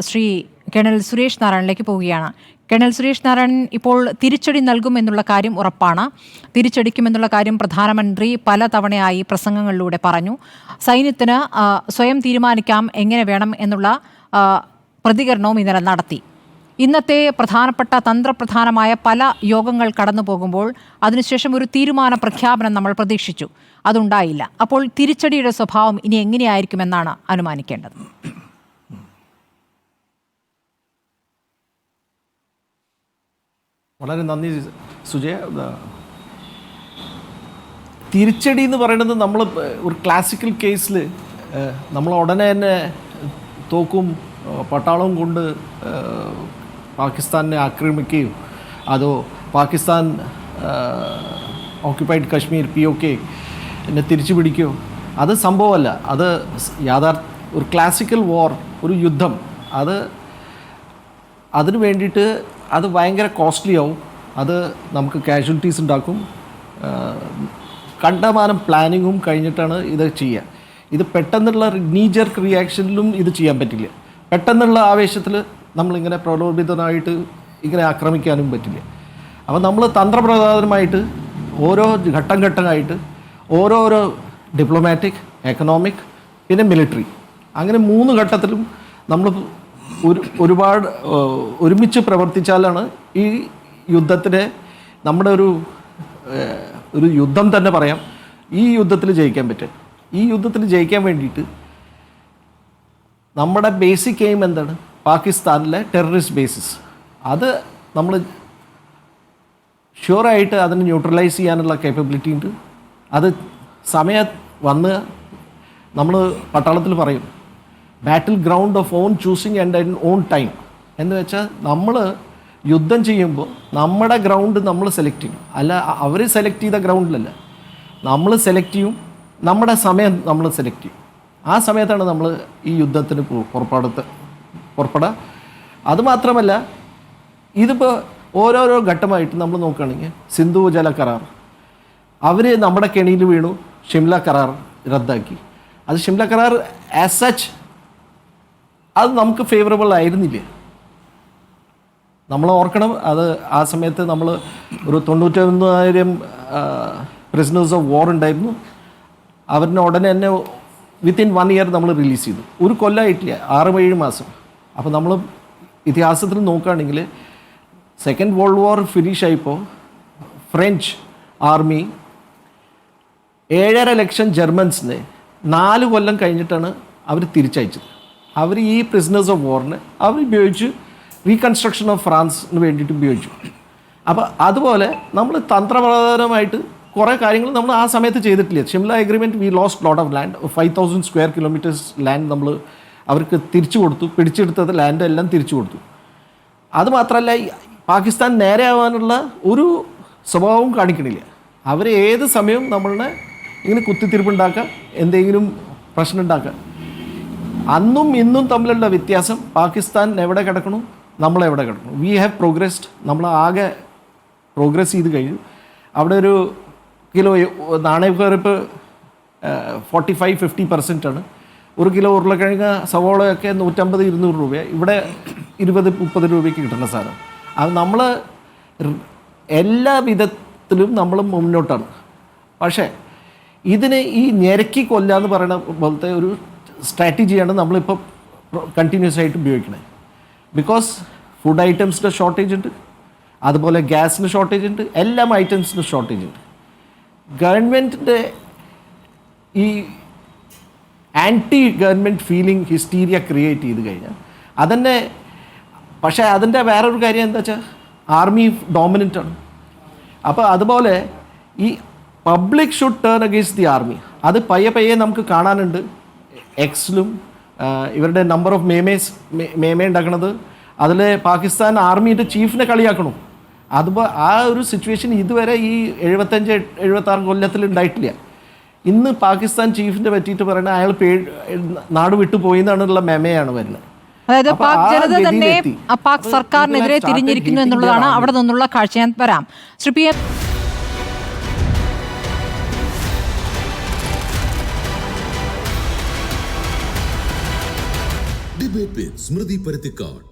Shri colonel Suresh നാരായണിലേക്ക് പോവുകയാണ്. Colonel Suresh Narayanan, ഇപ്പോൾ തിരിച്ചടി നൽകുമെന്നുള്ള കാര്യം ഉറപ്പാണ്. തിരിച്ചടിക്കുമെന്നുള്ള കാര്യം പ്രധാനമന്ത്രി പലതവണയായി പ്രസംഗങ്ങളിലൂടെ പറഞ്ഞു. സൈന്യത്തിന് സ്വയം തീരുമാനിക്കാം എങ്ങനെ വേണം എന്നുള്ള പ്രതികരണവും ഇന്നലെ നടത്തി. ഇന്നത്തെ പ്രധാനപ്പെട്ട തന്ത്രപ്രധാനമായ പല യോഗങ്ങൾ കടന്നു പോകുമ്പോൾ അതിനുശേഷം ഒരു തീരുമാന പ്രഖ്യാപനം നമ്മൾ പ്രതീക്ഷിച്ചു, അതുണ്ടായില്ല. അപ്പോൾ തിരിച്ചടിയുടെ സ്വഭാവം ഇനി എങ്ങനെയായിരിക്കുമെന്നാണ് അനുമാനിക്കേണ്ടത്? വളരെ നന്ദി സുജയ. തിരിച്ചടി എന്ന് പറയുന്നത് നമ്മൾ ഒരു ക്ലാസിക്കൽ കേസിൽ നമ്മൾ ഉടനെ തന്നെ തോക്കും പട്ടാളവും കൊണ്ട് പാകിസ്ഥാനെ ആക്രമിക്കുകയോ അതോ പാകിസ്ഥാൻ ഓക്യുപ്പൈഡ് കശ്മീർ POK എന്നെ തിരിച്ചു പിടിക്കുകയോ അത് സംഭവമല്ല. അത് ഒരു ക്ലാസിക്കൽ വാർ, ഒരു യുദ്ധം, അതിന് വേണ്ടിയിട്ട് അത് ഭയങ്കര കോസ്റ്റ്ലി ആവും. അത് നമുക്ക് കാഷ്വാലിറ്റീസ് ഉണ്ടാക്കും. കണ്ടമാനം പ്ലാനിങ്ങും കഴിഞ്ഞിട്ടാണ് ഇത് ചെയ്യുക. ഇത് പെട്ടെന്നുള്ള നീജർക്ക് റിയാക്ഷനിലും ഇത് ചെയ്യാൻ പറ്റില്ല. പെട്ടെന്നുള്ള ആവേശത്തിൽ നമ്മളിങ്ങനെ പ്രലോഭിതനായിട്ട് ഇങ്ങനെ ആക്രമിക്കാനും പറ്റില്ല. അപ്പോൾ നമ്മൾ തന്ത്രപ്രധാനമായിട്ട് ഓരോ ഘട്ടമായിട്ട് ഓരോരോ ഡിപ്ലോമാറ്റിക്, എക്കണോമിക്, പിന്നെ മിലിറ്ററി, അങ്ങനെ 3 ഘട്ടത്തിലും നമ്മൾ ഒരുപാട് ഒരുമിച്ച് പ്രവർത്തിച്ചാലാണ് ഈ യുദ്ധത്തിനെ നമ്മുടെ ഒരു യുദ്ധം തന്നെ പറയാം, ഈ യുദ്ധത്തിൽ ജയിക്കാൻ പറ്റും. ഈ യുദ്ധത്തിൽ ജയിക്കാൻ വേണ്ടിയിട്ട് നമ്മുടെ ബേസിക് എയിം എന്താണ്? പാകിസ്ഥാനിലെ ടെററിസ്റ്റ് ബേസിസ്, അത് നമ്മൾ ഷുവറായിട്ട് അതിനെ ന്യൂട്രലൈസ് ചെയ്യാനുള്ള കേപ്പബിലിറ്റി ഉണ്ട്. അത് സമയം വന്ന് നമ്മൾ പട്ടാളത്തിൽ പറയും ബാറ്റിൽ ground of on choosing and on time എന്ന് വെച്ചാൽ നമ്മൾ യുദ്ധം ചെയ്യുമ്പോൾ നമ്മുടെ ഗ്രൗണ്ട് നമ്മൾ സെലക്ട് ചെയ്യും. അല്ല അവർ സെലക്ട് ചെയ്ത ഗ്രൗണ്ടിലല്ല, നമ്മൾ സെലക്ട് ചെയ്യും, നമ്മുടെ സമയം നമ്മൾ സെലക്ട് ചെയ്യും. ആ സമയത്താണ് നമ്മൾ ഈ യുദ്ധത്തിന് പുറപ്പെടുക. അതുമാത്രമല്ല, ഇതിപ്പോൾ ഓരോരോ ഘട്ടമായിട്ട് നമ്മൾ നോക്കുകയാണെങ്കിൽ സിന്ധു ജല കരാർ, അവർ നമ്മുടെ കെണിയിൽ വീണു, ഷിംല കരാർ റദ്ദാക്കി. അത് ഷിംല കരാർ ആസ് സച്ച് അത് നമുക്ക് ഫേവറബിൾ ആയിരുന്നില്ല. നമ്മൾ ഓർക്കണം, അത് ആ സമയത്ത് നമ്മൾ ഒരു 91,000 പ്രിസണേഴ്സ് ഓഫ് വാർ ഉണ്ടായിരുന്നു. അവരിനെ ഉടനെ തന്നെ വിത്തിൻ 1 ഇയർ നമ്മൾ റിലീസ് ചെയ്തു. ഒരു കൊല്ലമായിട്ടില്ല, 6-7 മാസം. അപ്പോൾ നമ്മൾ ഇതിഹാസത്തിൽ നോക്കുകയാണെങ്കിൽ സെക്കൻഡ് വേൾഡ് വാർ ഫിനിഷ് ആയപ്പോൾ ഫ്രഞ്ച് ആർമി 7.5 ലക്ഷം ജർമ്മൻസിനെ 4 കൊല്ലം കഴിഞ്ഞിട്ടാണ് അവർ തിരിച്ചയച്ചത്. അവർ ഈ പ്രിസണേഴ്സ് ഓഫ് വാറിന് അവർ ഉപയോഗിച്ച് റീകൺസ്ട്രക്ഷൻ ഓഫ് ഫ്രാൻസിന് വേണ്ടിയിട്ട് ഉപയോഗിച്ചു. അപ്പോൾ അതുപോലെ നമ്മൾ തന്ത്രപ്രധാനമായിട്ട് കുറേ കാര്യങ്ങൾ നമ്മൾ ആ സമയത്ത് ചെയ്തിട്ടില്ല. Shimla agreement V lost lot of land, 5,000 square kilometres land നമ്മൾ അവർക്ക് തിരിച്ചു കൊടുത്തു. പിടിച്ചെടുത്തത് ലാൻഡ് എല്ലാം തിരിച്ചു കൊടുത്തു. അതുമാത്രമല്ല, പാകിസ്ഥാൻ നേരെ ആവാനുള്ള ഒരു സ്വഭാവവും കാണിക്കണില്ല. അവർ ഏത് സമയവും നമ്മളിനെ ഇങ്ങനെ കുത്തിത്തിരിപ്പുണ്ടാക്കാം, എന്തെങ്കിലും പ്രശ്നം ഉണ്ടാക്കാം. അന്നും ഇന്നും തമ്മിലുള്ള വ്യത്യാസം, പാകിസ്ഥാൻ എവിടെ കിടക്കണു, നമ്മളെവിടെ കിടക്കണം. വി ഹാവ് പ്രോഗ്രസ്ഡ്, നമ്മൾ ആകെ പ്രോഗ്രസ് ചെയ്ത് കഴിഞ്ഞു. അവിടെ ഒരു കിലോ നാണയക്കുറപ്പ് 45-50% ആണ്. 1 കിലോ ഉരുളക്കിഴങ്ങ് സവോളയൊക്കെ 150-200 രൂപ, ഇവിടെ 20-30 രൂപയ്ക്ക് കിട്ടുന്ന സാധനം. അത് നമ്മൾ എല്ലാ വിധത്തിലും നമ്മൾ മുന്നോട്ടാണ്. പക്ഷേ ഇതിന് ഈ ഞെരക്കി കൊല്ലുക എന്ന് പറയുന്ന പോലത്തെ ഒരു സ്ട്രാറ്റജിയാണ് നമ്മളിപ്പോൾ കണ്ടിന്യൂസ് ആയിട്ട് ഉപയോഗിക്കുന്നത്. ബിക്കോസ് ഫുഡ് ഐറ്റംസിൻ്റെ ഷോർട്ടേജ് ഉണ്ട്, അതുപോലെ ഗ്യാസിന് ഷോർട്ടേജ് ഉണ്ട്, എല്ലാ ഐറ്റംസിനും ഷോർട്ടേജ് ഉണ്ട്. ഗവൺമെൻറ്റിൻ്റെ ഈ anti government feeling hysteria create ചെയ്ത് കഴിഞ്ഞാൽ അതന്നെ. പക്ഷേ അതിൻ്റെ വേറൊരു കാര്യം എന്താ വെച്ചാൽ ആർമി ഡോമിനൻ്റ് ആണ്. അപ്പോൾ അതുപോലെ ഈ public should turn against the army. അത് പയ്യെ നമുക്ക് കാണാനുണ്ട്. എക്സിലും ഇവരുടെ നമ്പർ ഓഫ് മേമേ ഉണ്ടാക്കണത്, അതിൽ പാകിസ്ഥാൻ ആർമിയുടെ ചീഫിനെ കളിയാക്കണം. അതുപോലെ ആ ഒരു സിറ്റുവേഷൻ ഇതുവരെ ഈ 75-76 കൊല്ലത്തിൽ ഉണ്ടായിട്ടില്ല. ഇന്ന് പാകിസ്ഥാൻ ചീഫിൻ്റെ പറ്റിയിട്ട് പറയുന്നത് അയാൾ നാട് വിട്ടു പോയി എന്നാണുള്ള മെമയാണ് വരുന്നത്. അതായത് പാക് ജനത തന്നെ പാക് സർക്കാരിനെതിരെ തിരിഞ്ഞിരിക്കുന്നു എന്നുള്ളതാണ് അവിടെ നിന്നുള്ള കാഴ്ച. ഞാൻ വരാം Shri P. Debate with Smriti Paruthikad.